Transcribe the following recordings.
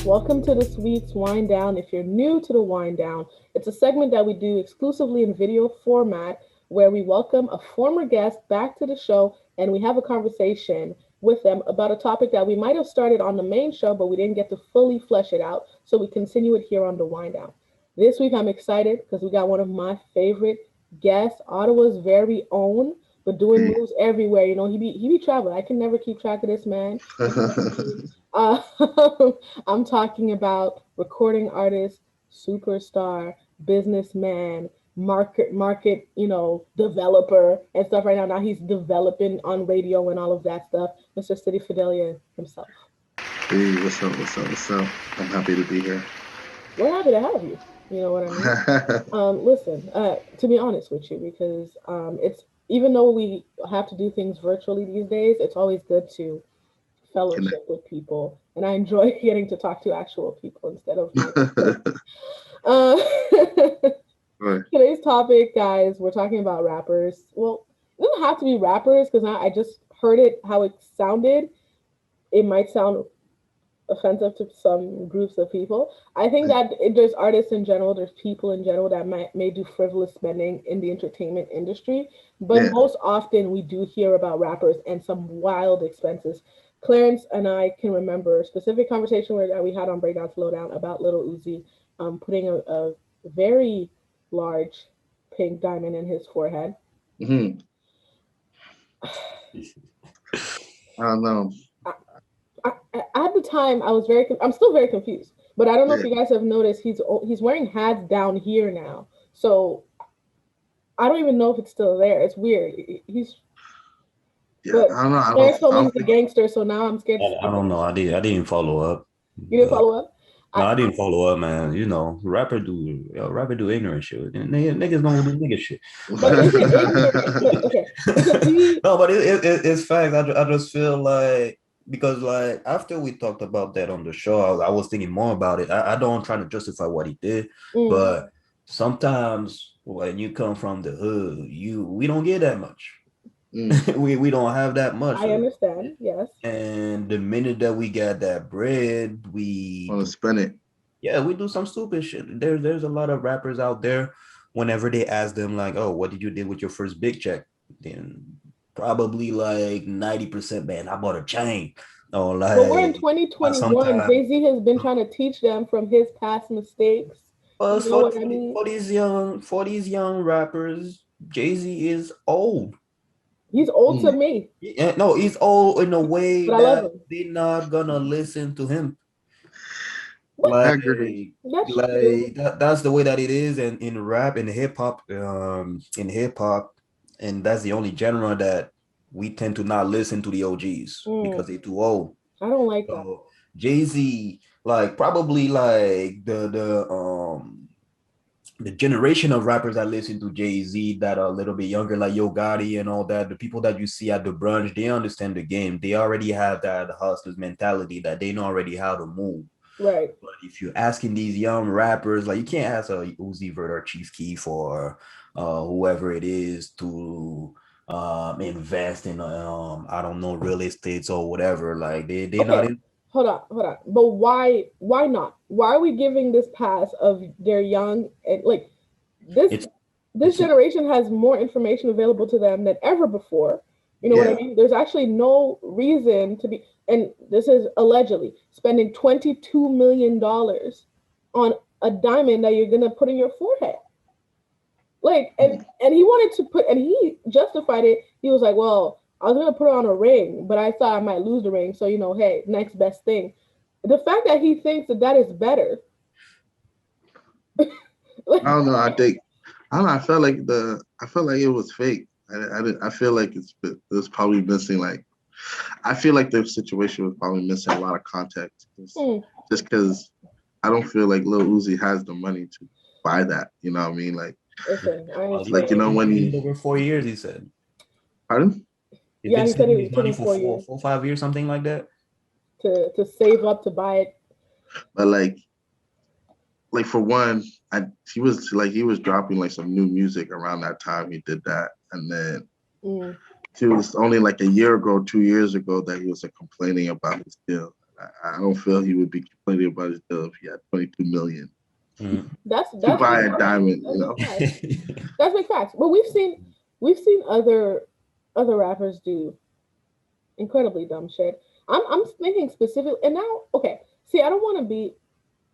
Welcome to this week's Wind Down. If you're new to the Wind Down, it's a segment that we do exclusively in video format where we welcome a former guest back to the show and we have a conversation with them about a topic that we might have started on the main show, but we didn't get to fully flesh it out. So we continue it here on the Wind Down. This week I'm excited because we got one of my favorite guests, Ottawa's very own, but doing Peace. moves everywhere. He be traveling. I can never keep track of this man. He's supposed to be uh, I'm talking about recording artist, superstar, businessman, market, developer and stuff right now. Now he's developing on radio and all of that stuff. Mr. City Fidelia himself. Hey, what's up? What's up? What's up? I'm happy to be here. We're happy to have you. You know what I mean? Listen, to be honest with you, because it's even though we have to do things virtually these days, it's always good to Connect. fellowship with people, and I enjoy getting to talk to actual people instead of my computer. Uh, Right. Today's topic, guys, we're talking about rappers. Well, it doesn't have to be rappers because I just heard it how it sounded. It might sound offensive to some groups of people. I think that there's artists in general, there's people in general that may do frivolous spending in the entertainment industry, but Yeah. most often we do hear about rappers and some wild expenses. Clarence and I can remember a specific conversation that we had on Breakdown Slowdown about Little Uzi putting a very large pink diamond in his forehead. Hmm. I don't know. I, at the time, I'm still very confused. But I don't know if Yeah. you guys have noticed he's wearing hats down here now. So I don't even know if it's still there. It's weird. He's Yeah. but I don't know. I don't. Clarence told I me don't he's a think. gangster, so now I'm scared to I speak don't on know. it. I didn't follow up, You didn't but follow up. no, I, I didn't follow up, man. Rapper do ignorant shit. Niggas don't do nigga shit. but Like, is it ignorant? But okay, because he no, but it's facts. I just feel like because like after we talked about that on the show, I was thinking more about it. I don't try to justify what he did, mm, but sometimes when you come from the hood, we don't get that much. Mm. We don't have that much I of understand. it. Yes. And the minute that we get that bread, we Want to do, spend it? yeah, we do some stupid shit. There's a lot of rappers out there. Whenever they ask them like, "Oh, what did you do with your first big check?" Then probably like 90%, man, I bought a chain. Or But we're in like,2021. sometimes, Jay Z has been trying to teach them from his past mistakes. well, You know what I mean? for these young rappers, Jay Z is old. He's old to Mm. me, Yeah, no, he's old in a way but I love that him. they're not gonna listen to him. But I Like, agree. that's true. that's the way that it is in rap and hip hop, and that's the only genre that we tend to not listen to the OGs Mm, because they're too old. I don't like that. So Jay-Z, like probably like the generation of rappers that listen to Jay-Z that are a little bit younger, like Yo Gotti and all that, the people that you see at the brunch, they understand the game. They already have that hustlers mentality that they know already how to move. Right. But if you're asking these young rappers, like you can't ask a Uzi Vert or Chief Keef or whoever it is to invest in I don't know real estates or whatever. Like they not Okay. in. Hold on. But why not? Why are we giving this pass of they're young and like this It's this it's generation has more information available to them than ever before. You know what I yeah. mean? There's actually no reason to be, and this is allegedly spending $22 million on a diamond that you're gonna put in your forehead. Like, Mm. and he wanted to put, and he justified it. He was like, "Well, I was gonna put on a ring, but I thought I might lose the ring, so hey, next best thing." The fact that he thinks that that is better, I like, don't know. I think. I don't know. I felt like the. I felt like it was fake. I feel like it was probably missing. Like, I feel like the situation was probably missing a lot of context. hmm, Just because I don't feel like Lil Uzi has the money to buy that. You know what I mean? listen, I Well, Like understand. when he did he. over 4 years. He said Pardon? he's Yeah, been he said saving it his took money him for 4 years 5 years, something like that. to save up to buy it. But like for one, he was dropping like some new music around that time he did that, and then Mm, he was only like a year ago, 2 years ago that he was like complaining about his deal. I don't feel he would be complaining about his deal if he had 22 million Mm. to That's buy big a facts. diamond. That's big facts. That's big facts. But we've seen other rappers do incredibly dumb shit. I'm thinking specifically, and now okay. See, I don't want to be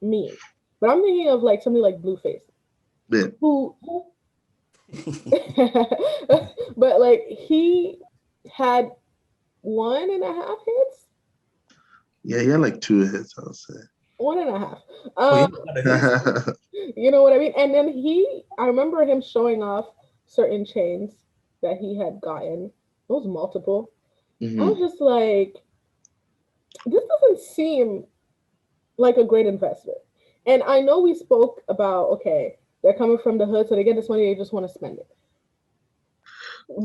mean, but I'm thinking of like somebody like Blueface, Yeah, who, but like he had 1.5 hits, yeah, he had like 2 hits, I would say. 1.5. Oh, yeah, Um, a lot of hits. you know what I mean? And then I remember him showing off certain chains that he had gotten. It was multiple. I was Hmm. just like, this doesn't seem like a great investment. And I know we spoke about, okay, they're coming from the hood, so they get this money, they just want to spend it.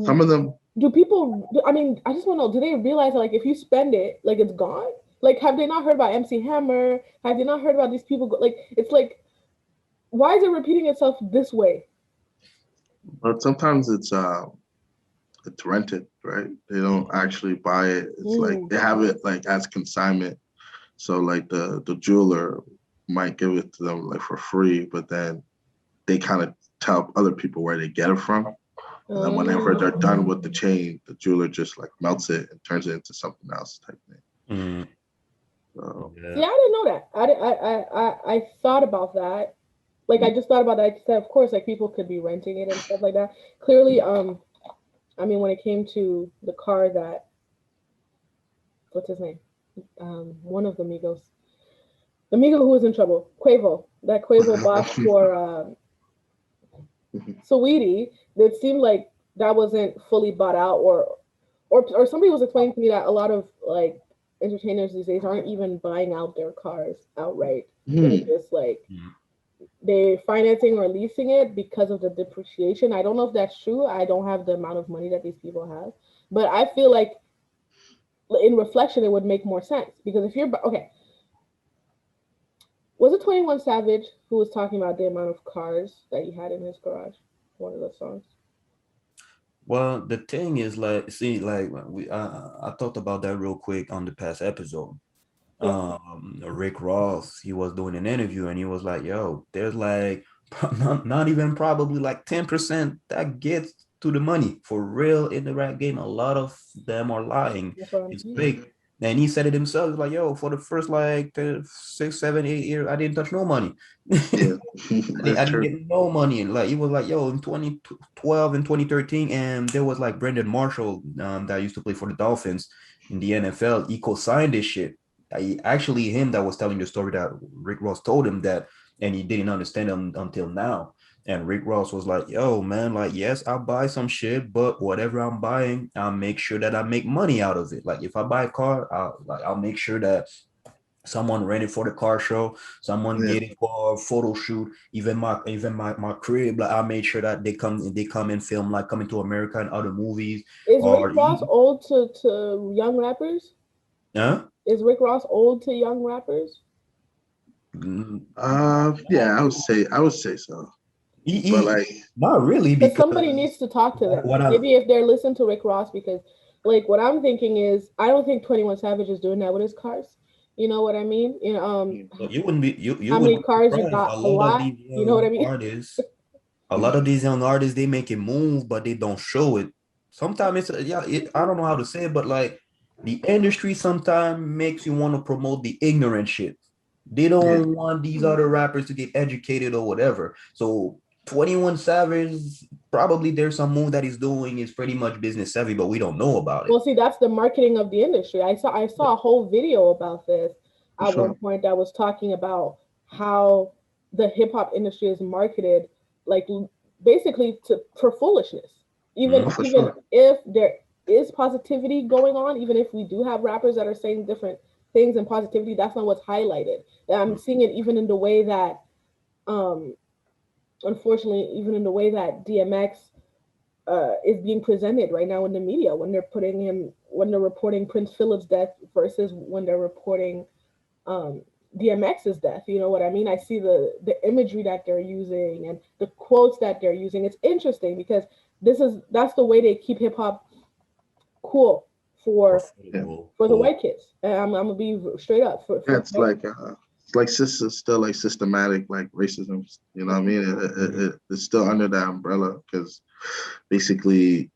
Some of them, Do people, I mean, I just want to know, do they realize that, like, if you spend it, like, it's gone? Like, have they not heard about MC Hammer? Have they not heard about these people? Like, it's like, why is it repeating itself this way? but sometimes it's rented, right? They don't actually buy it. It's like Mm. they have it like as consignment. So like the jeweler might give it to them like for free, but then they kind of tell other people where they get it from. And then whenever they're Oh. done with the chain, the jeweler just like melts it and turns it into something else type thing. Mm, So See, yeah. I didn't know that. I thought about that. Like, I just thought about that. I said, of course, like, people could be renting it and stuff like that. Clearly, I mean, when it came to the car that, what's his name? One of the Migos. The Migo who was in trouble, Quavo, that Quavo bought for Saweetie, it seemed like that wasn't fully bought out, or somebody was explaining to me that a lot of like entertainers these days aren't even buying out their cars outright. They're hmm. just like Mm. they financing or leasing it because of the depreciation. I don't know if that's true. I don't have the amount of money that these people have, but I feel like in reflection it would make more sense because if you're okay, was it 21 Savage who was talking about the amount of cars that he had in his garage? One of those songs. Well, the thing is, like, see, like I talked about that real quick on the past episode. Yeah. Rick Ross, he was doing an interview and he was like, yo, there's like not even probably like 10% that gets to the money for real in the rap game. A lot of them are lying. That's what I'm It's saying. fake. And he said it himself, like, yo, for the first like 6, 7, 8 years, I didn't touch no money. Yeah, I that's didn't true. get no money. Like, it was like, yo, in 2012 and 2013, and there was like Brendan Marshall that used to play for the Dolphins in the NFL. He co-signed this shit. Actually, him that was telling the story that Rick Ross told him that, and he didn't understand him until now. And Rick Ross was like, yo, man, like, yes, I'll buy some shit, but whatever I'm buying, I'll make sure that I make money out of it. Like, if I buy a car, I'll make sure that someone rent it for the car show, someone Yeah. get it for a photo shoot, even my crib. Like, I made sure that they come and film like Coming to America and other movies. Is Rick Or Ross old to young rappers? huh? Is Rick Ross old to young rappers? Mm, Yeah, I would say so. But he like, not really, Because somebody because needs to talk to them. what I Maybe if they're listening to Rick Ross, because like what I'm thinking is, I don't think 21 Savage is doing that with his cars. You know what I mean? You know, so you how would many be cars you surprised. got? A lot. You know what I mean? A lot of these young artists, they make it move, but they don't show it. Sometimes I don't know how to say it, but like the industry sometimes makes you want to promote the ignorant shit. They yeah, don't want these other rappers to get educated or whatever. So 21 Savage, probably there's some move that he's doing is pretty much business savvy, but we don't know about it. Well, see, that's the marketing of the industry. I saw a whole video about this for at one sure. point that was talking about how the hip hop industry is marketed, like basically to for foolishness. Even Oh, Mhm. for even sure. if there is positivity going on, even if we do have rappers that are saying different things and positivity, that's not what's highlighted. And I'm seeing it even in the way that, um, unfortunately, even in the way that DMX is being presented right now in the media when they're reporting Prince Philip's death versus when they're reporting um, DMX's death. You know what I mean? I see the imagery that they're using and the quotes that they're using. It's interesting because that's the way they keep hip hop cool for Yeah, for the white kids. And I'm gonna be straight up yeah, for it's like still like systematic like racism. You know what I mean? It's still under that umbrella because basically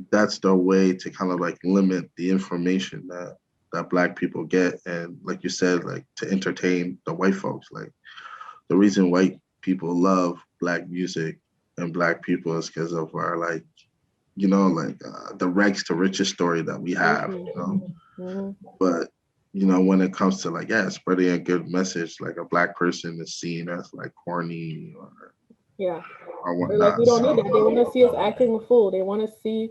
that's the way to kind of like limit the information that black people get, and like you said, like to entertain the white folks. Like the reason white people love black music and black people is because of our like like the rags to riches story that we have, but when it comes to like spreading a good message, like a black person is seen as like corny yeah. or They're like, whatnot. we don't need So that. They want to see us acting a fool. They want to see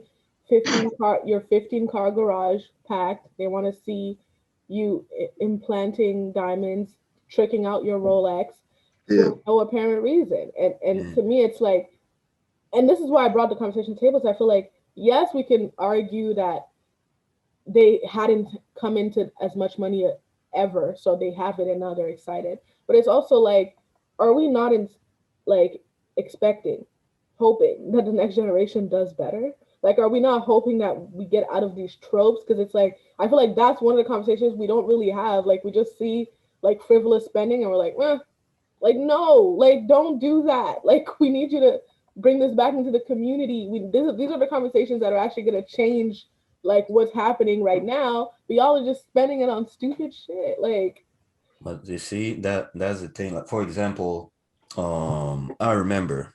15 car garage packed. They want to see you implanting diamonds, tricking out your Rolex yeah, for no apparent reason. And Yeah. to me, it's like, and this is why I brought the conversation to the table. So I feel like yes, we can argue that they hadn't come into as much money ever, so they have it and now they're excited. But it's also like, are we not in like expecting, hoping that the next generation does better? Like, are we not hoping that we get out of these tropes? Because it's like I feel like that's one of the conversations we don't really have. Like, we just see like frivolous spending and we're like, like no, like don't do that. Like we need you to bring this back into the community. These are the conversations that are actually going to change like what's happening right now. But y'all are just spending it on stupid shit. Like, But you see that's the thing. Like for example, I remember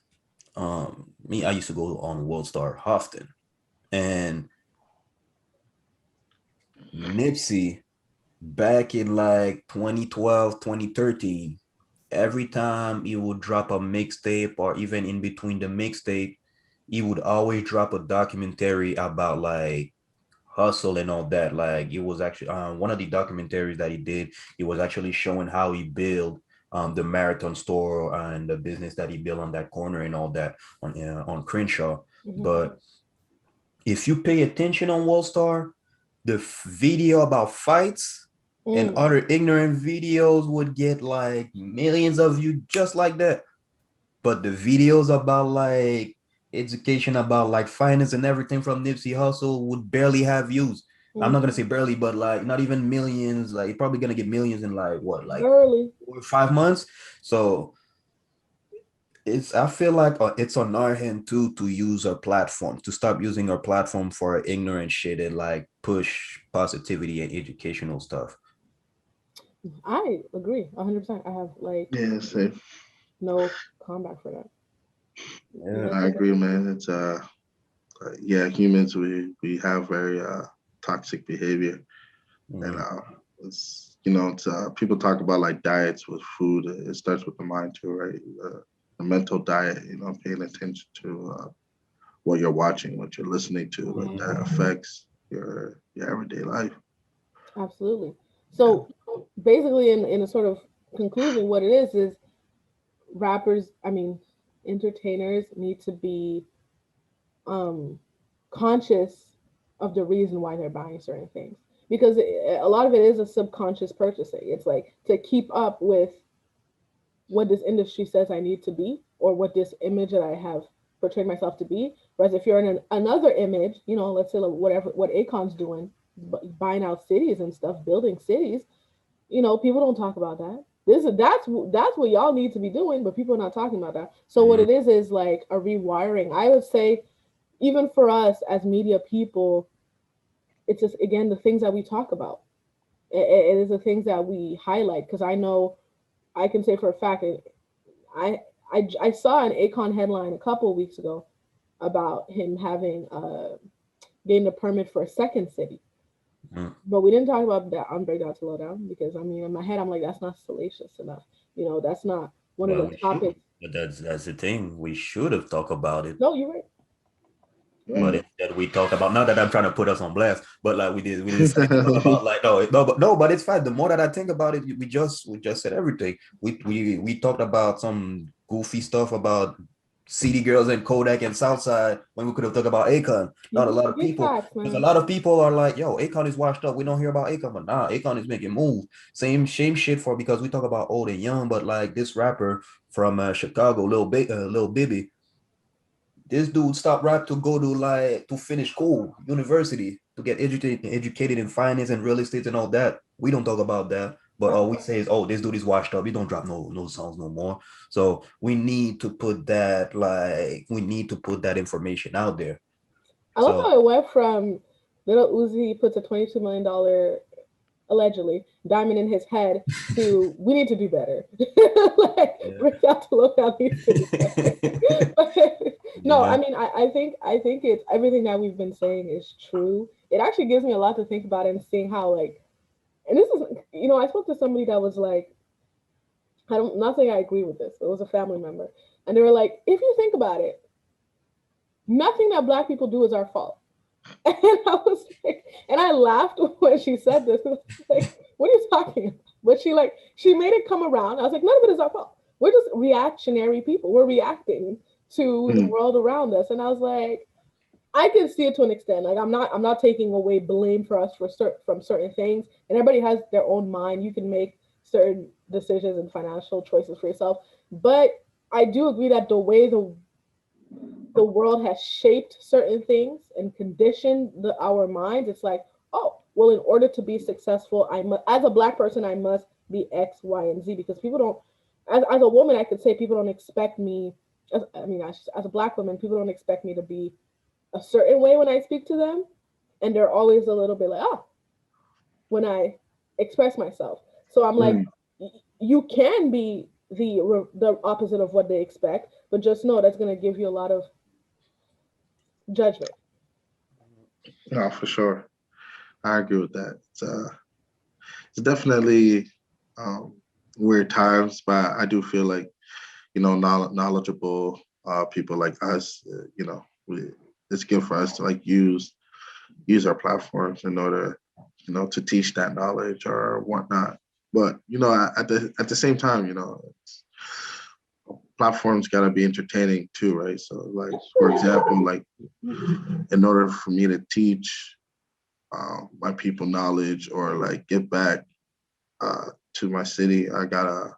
I used to go on World Star often, and Nipsey back in like 2012, 2013, every time he would drop a mixtape or even in between the mixtape, he would always drop a documentary about like hustle and all that. Like it was actually one of the documentaries that he did, he was actually showing how he built the marathon store and the business that he built on that corner and all that on Crenshaw. mm-hmm. But if you pay attention on Wallstar, the video about fights and mm, other ignorant videos would get like millions of views just like that. But the videos about like education about like finance and everything from Nipsey Hussle would barely have views. I'm not gonna mm-hmm. say barely, but like not even millions. Like you're probably gonna get millions in like what, like Early. 5 months. So I feel like it's on our hand too to use our platform, to stop using our platform for ignorant shit and like push positivity and educational stuff. I agree 100%. I have like yeah, same. no comeback for that. Yeah. No I agree, comeback. man. It's yeah, humans we have very toxic behavior, and Mm. it's it's people talk about like diets with food. It starts with the mind too, right? The mental diet, paying attention to what you're watching, what you're listening to, like that affects your everyday life. Absolutely. Yeah. So basically, in a sort of conclusion, what it is rappers, I mean, entertainers need to be um conscious of the reason why they're buying certain things, because a lot of it is a subconscious purchasing. It's like to keep up with what this industry says I need to be, or what this image that I have portrayed myself to be. Whereas if you're in another image, let's say like whatever what Akon's doing, buying out cities and stuff, building cities, people don't talk about that. That's what y'all need to be doing, but people are not talking about that. So what Mhm. it is like a rewiring. I would say, even for us as media people, it's just again the things that we talk about. It is the things that we highlight, because I know I can say for a fact, I I saw an Akon headline a couple of weeks ago about him having gained a permit for a second city, Mhm. but we didn't talk about that on Breakdown to Lowdown, because I mean in my head I'm like, that's not salacious enough. That's not one of Well, the we should, topics. but that's the thing. We should have talked about it. No, you're right. You're But right. Mm. instead we talked about, not that I'm trying to put us on blast, but like we decided to talk about like no, but it's fine. The more that I think about it, we just said everything. We talked about some goofy stuff about City Girls and Kodak and Southside when we could have talked about Akon. Not a lot of Big people, facts, because a man. lot of people are like, yo, Akon is washed up. We don't hear about Akon, but nah, Akon is making moves. Same shit for, because we talk about old and young, but like this rapper from Chicago, Lil Bibby, this dude stopped rap to go to like to finish school, university. to get educated in finance and real estate and all that. We don't talk about that. But all we say is, oh, this dude is washed up. He don't drop no songs no more. So we need to put that, like, we need to put that information out there. I love So how it went from little Uzi puts a $22 million allegedly diamond in his head to we need to do better. Like yeah. Rick out to look out needs to do better. No, I Yeah. mean I think it's everything that we've been saying is true. It actually gives me a lot to think about and seeing how like and this is I spoke to somebody that was like I don't not saying I agree with this. It was a family member. And they were like, if you think about it, nothing that black people do is our fault. And I was like, and I laughed when she said this. I was like, what are you talking about? But she made it come around. I was like, none of it is our fault. We're just reactionary people. We're reacting to the Mm, world around us. And I was like, I can see it to an extent. Like I'm not taking away blame for us from certain things. And everybody has their own mind. You can make certain decisions and financial choices for yourself. But I do agree that the way the world has shaped certain things and conditioned our minds. It's like, oh, well, in order to be successful, as a black person, I must be X, Y, and Z because people don't. As a woman, I could say people don't expect me. As a black woman, people don't expect me to be a certain way when I speak to them, and they're always a little bit like, oh, when I express myself. So I'm like, mm. you can be the opposite of what they expect, but just know that's going to give you a lot of judgment. No, for sure. I agree with that. It's definitely um, weird times, but I do feel like knowledgeable people like us, it's good for us to like use our platforms in order, to teach that knowledge or whatnot. But at the same time, platforms gotta be entertaining too, right? So like for example, like in order for me to teach my people knowledge or like give back to my city, the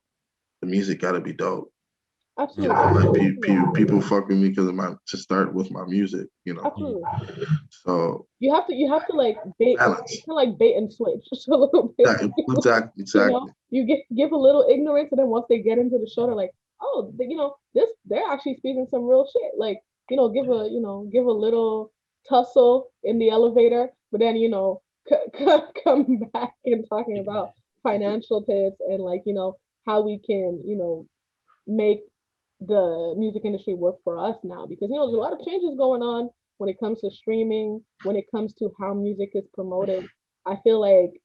music gotta be dope. Absolutely. Like Yeah, people fuck with me because of to start with my music. absolutely. So You have to like bait, balance. kind of like bait and switch just a little bit. Exactly, exactly. You give a little ignorance, and then once they get into the show, they're like, oh, this they're actually speaking some real shit. Like, give a little tussle in the elevator, but then come back and talking about financial tips and like how we can make the music industry work for us now because there's a lot of changes going on when it comes to streaming, when it comes to how music is promoted. I feel like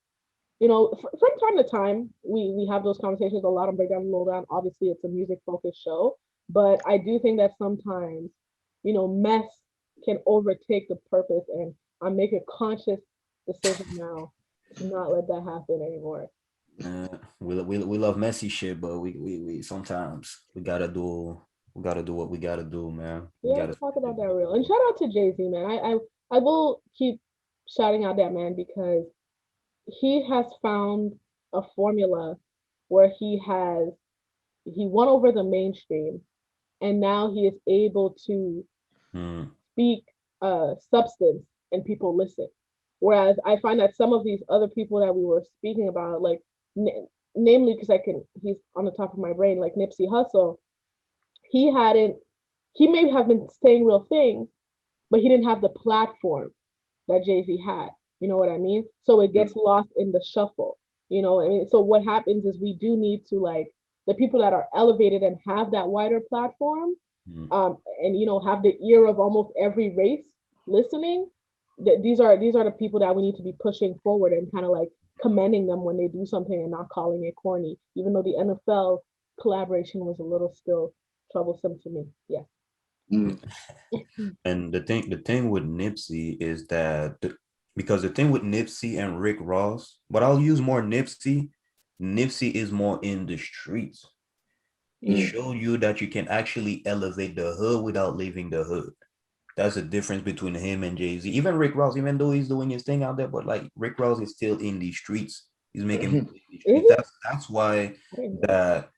from time to time we have those conversations a lot on Breakdown and Lowdown. Obviously, it's a music focused show, but I do think that sometimes mess can overtake the purpose, and I'm making a conscious decision now to not let that happen anymore. We love messy shit, but we sometimes we gotta do what we gotta do, man. We Yeah, gotta let's talk about that real. And shout out to Jay Z, man. I will keep shouting out that man because he has found a formula where he won over the mainstream, and now he is able to mm, speak substance and people listen. Whereas I find that some of these other people that we were speaking about, like namely because he's on the top of my brain, like Nipsey Hussle, he hadn't he may have been saying real things, but he didn't have the platform that Jay Z had. You know what I mean? So it gets lost in the shuffle. I mean, so what happens is we do need to like the people that are elevated and have that wider platform, mm. and have the ear of almost every race listening. That these are the people that we need to be pushing forward and kind of like commending them when they do something and not calling it corny. Even though the NFL collaboration was a little still troublesome to me. Yeah. Mm, And the thing with Nipsey is that because the thing with Nipsey and Rick Ross, but I'll use more Nipsey. Nipsey is more in the streets. He Mm. showed you that you can actually elevate the hood without leaving the hood. That's the difference between him and Jay Z. Even Rick Ross, even though he's doing his thing out there, but like Rick Ross is still in the streets. He's making mhm, music in the Is streets. it? That's why I didn't know. that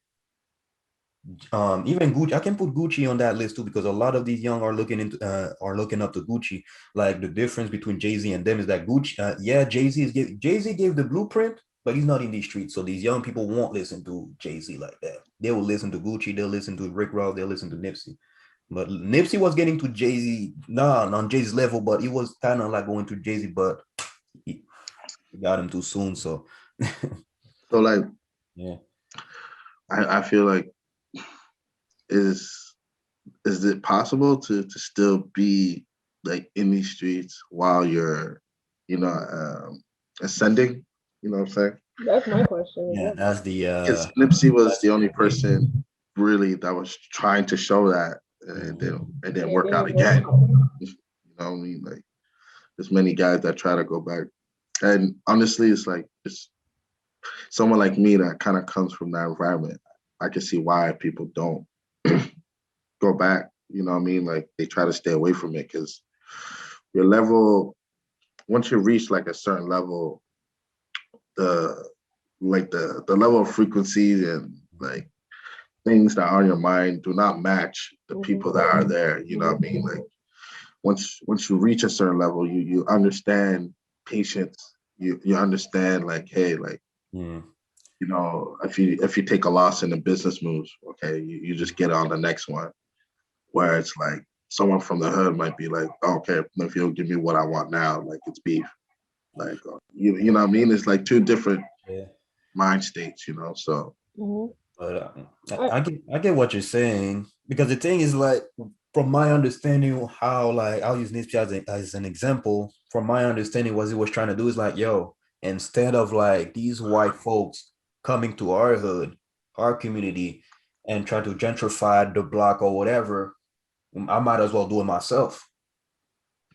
even Gucci, I can put Gucci on that list too, because a lot of these young are looking up to Gucci. Like the difference between Jay-Z and them is that Gucci, yeah, Jay-Z gave the blueprint, but he's not in these streets. So these young people won't listen to Jay-Z like that. They will listen to Gucci, they'll listen to Rick Ross, they'll listen to Nipsey. But Nipsey was getting to Jay-Z, not on Jay-Z's level, but he was kind of like going to Jay-Z, but he got him too soon. So So like yeah. I feel like is is it possible to still be like in these streets while you're, you know, ascending? You know what I'm saying? That's my question as Yeah, well. that's the Because Nipsey was that's the the only debate. person really that was trying to show that, and Mhm. then it didn't And it work out didn't work again. out. You know what I mean? Like there's many guys that try to go back, and honestly, it's like it's someone like me that kind of comes from that environment. I can see why people don't go back. You know what I mean? Like they try to stay away from it because your level, once you reach like a certain level, the the level of frequencies and like things that are on your mind do not match the Mm-hmm. people that are there. You know what I mean? Like once you reach a certain level, you understand patience. You understand like, hey, like, Mm. you know, if you take a loss in a business moves, okay, you just get on the next one. Where it's like someone from the hood might be like, oh, okay, if you'll give me what I want now, like it's beef. Like you know what I mean? It's like two different Yeah. mind states, you know. So Mm-hmm. But I, I get what you're saying, because the thing is like, from my understanding, how like I'll use Nipsey as an example. From my understanding, what he was trying to do is like, yo, instead of like these white folks coming to our hood, our community, and try to gentrify the block or whatever, I might as well do it myself.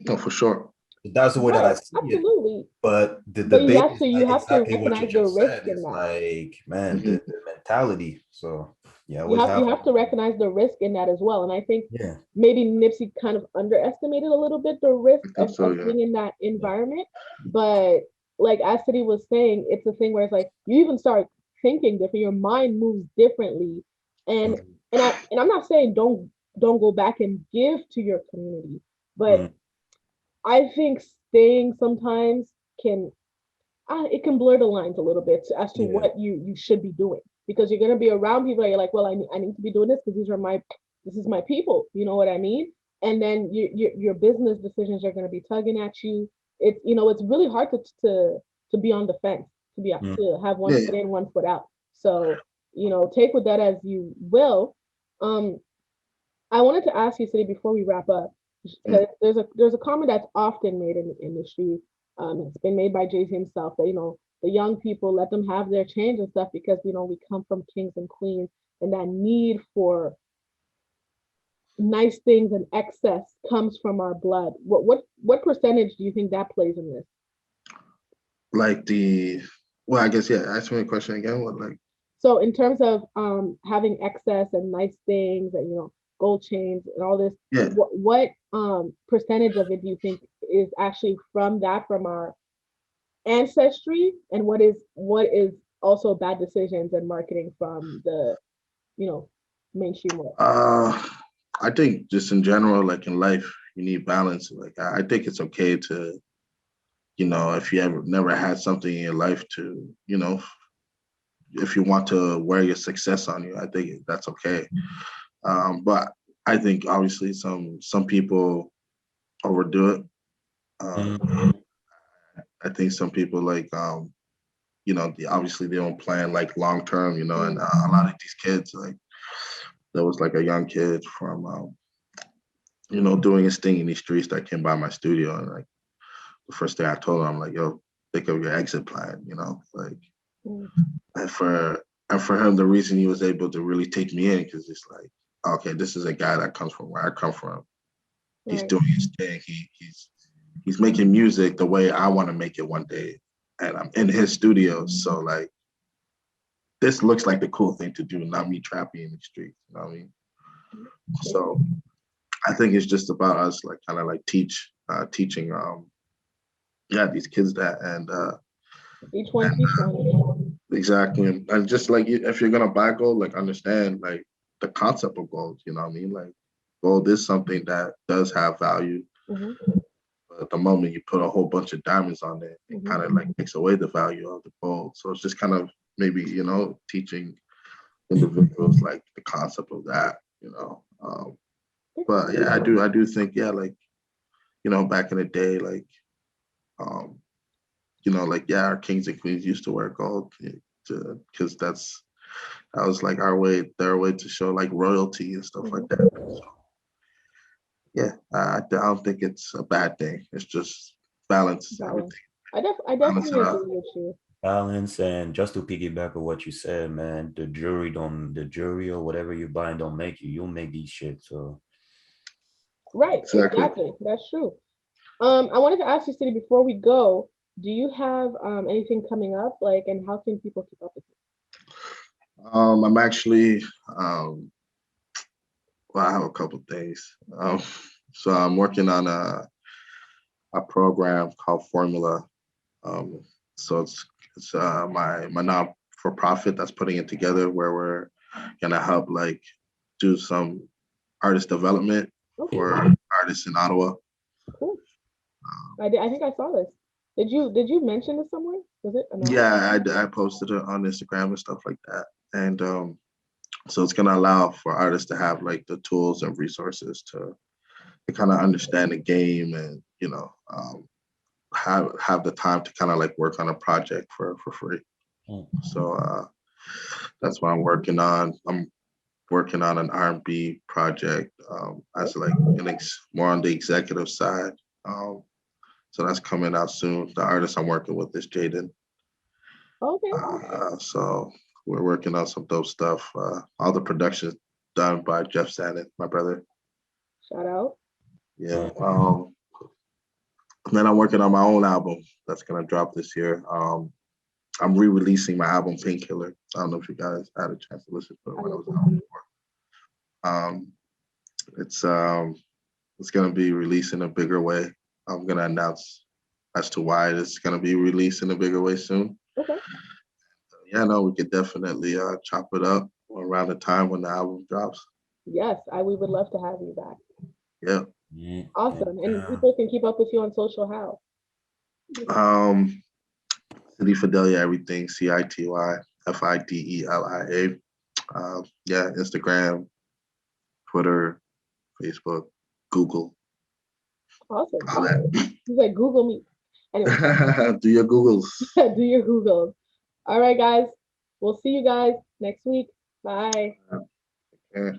no, for sure. That's the way that I right, see it. absolutely. But the But debate is you like have to exactly what you recognize the just risk said. in It's that. like, man, Hmm. the mentality. So yeah, what's You happening? have to recognize the risk in that as well. And I think Yeah. maybe Nipsey kind of underestimated a little bit the risk I think so, of yeah. being in that Yeah. environment. But like as City was saying, it's a thing where it's like you even start thinking different. Your mind moves differently. And Mhm. I'm not saying don't go back and give to your community, but Mm. I think staying sometimes can it can blur the lines a little bit as to Yeah. what you should be doing because you're going to be around people that you're like, well, I need to be doing this because this is my people. You know what I mean? And then your business decisions are going to be tugging at you. It's it's really hard to be on the fence, Mm. to have one Yeah. foot in, one foot out. So take with that as you will. Um, I wanted to ask you, City, before we wrap up, Mm. because there's a comment that's often made in the industry. It's been made by Jay Z himself that the young people, let them have their change and stuff because we come from kings and queens, and that need for nice things and excess comes from our blood. What percentage do you think that plays in this? Like well, I guess, yeah, ask me a question again. What, like, So in terms of having excess and nice things and gold chains and all this, yeah. what percentage of it do you think is actually from our ancestry, and what is also bad decisions and marketing from the you know mainstream world? Uh, I think just in general, like in life, you need balance. Like I think it's okay to, if you ever never had something in your life to, if you want to wear your success on you, I think that's okay. But I think obviously some people overdo it. Um, Mm. I think some people like obviously they don't plan like long term, and Mm, a lot of these kids like there was like a young kid from doing his thing in these streets that came by my studio, and like the first thing I told him, I'm like, yo, think of your exit plan, like mm, and for him the reason he was able to really take me in because it's like, okay, this is a guy that comes from where I come from. He's right. doing his thing. He's making music the way I want to make it one day, and I'm in his studio. So like, this looks like the cool thing to do, not me trapping in the streets. You know what I mean? So I think it's just about us, like kind of like teaching, yeah, these kids that, Each one and teach one. exactly, and just like if you're gonna buy gold, like understand, like the concept of gold. You know what I mean? Like gold is something that does have value. Mm-hmm. But the moment you put a whole bunch of diamonds on it, it kind of like takes away the value of the gold. So it's just kind of maybe, teaching individuals like the concept of that, but yeah, I do think, yeah, like, back in the day, like, um, like, yeah, our kings and queens used to wear gold because that was like their way to show like royalty and stuff like that. So, yeah, I don't think it's a bad thing. It's just balance Balance. everything. I Balance definitely it out. agree with you. Balance. And just to piggyback on what you said, man, the jury or whatever you buy don't make you. You make these shit. So Right, Exactly. exactly. That's true. I wanted to ask you, City, before we go, do you have anything coming up? Like, and how can people keep up with I'm actually, well, I have a couple things. So I'm working on a program called Formula. Um, so it's my non for profit that's putting it together where we're gonna help like do some artist development you? Okay, for artists in Ottawa. cool. I think I saw this. Did you mention this somewhere? Was it announced? Yeah, I posted it on Instagram and stuff like that, and so it's gonna allow for artists to have like the tools and resources to kind of understand the game and have the time to kind of like work on a project for free. mm, So that's what I'm working on. I'm working on an R&B project as like more on the executive side. Um, so that's coming out soon. The artist I'm working with is Jaden. Okay, So we're working on some dope stuff. All the production's done by Jeff Shannon, my brother. shout out. Yeah. And then I'm working on my own album that's gonna drop this year. I'm re-releasing my album Painkiller. I don't know if you guys had a chance to listen to it I when it was listened out to it. before. It's it's gonna be released in a bigger way. I'm gonna announce as to why it's gonna be released in a bigger way soon. Okay. Yeah, no, we could definitely chop it up around the time when the album drops. Yes, I we would love to have you back. Yeah. and, Awesome. And people can keep up with you on social how? Um, City Fidelia, everything. CITYFIDELIA. Yeah, Instagram, Twitter, Facebook, Google, Awesome. all that. He's like Google me. Anyway, Do your Googles. do your Googles. All right, guys. We'll see you guys next week. Bye. Yeah.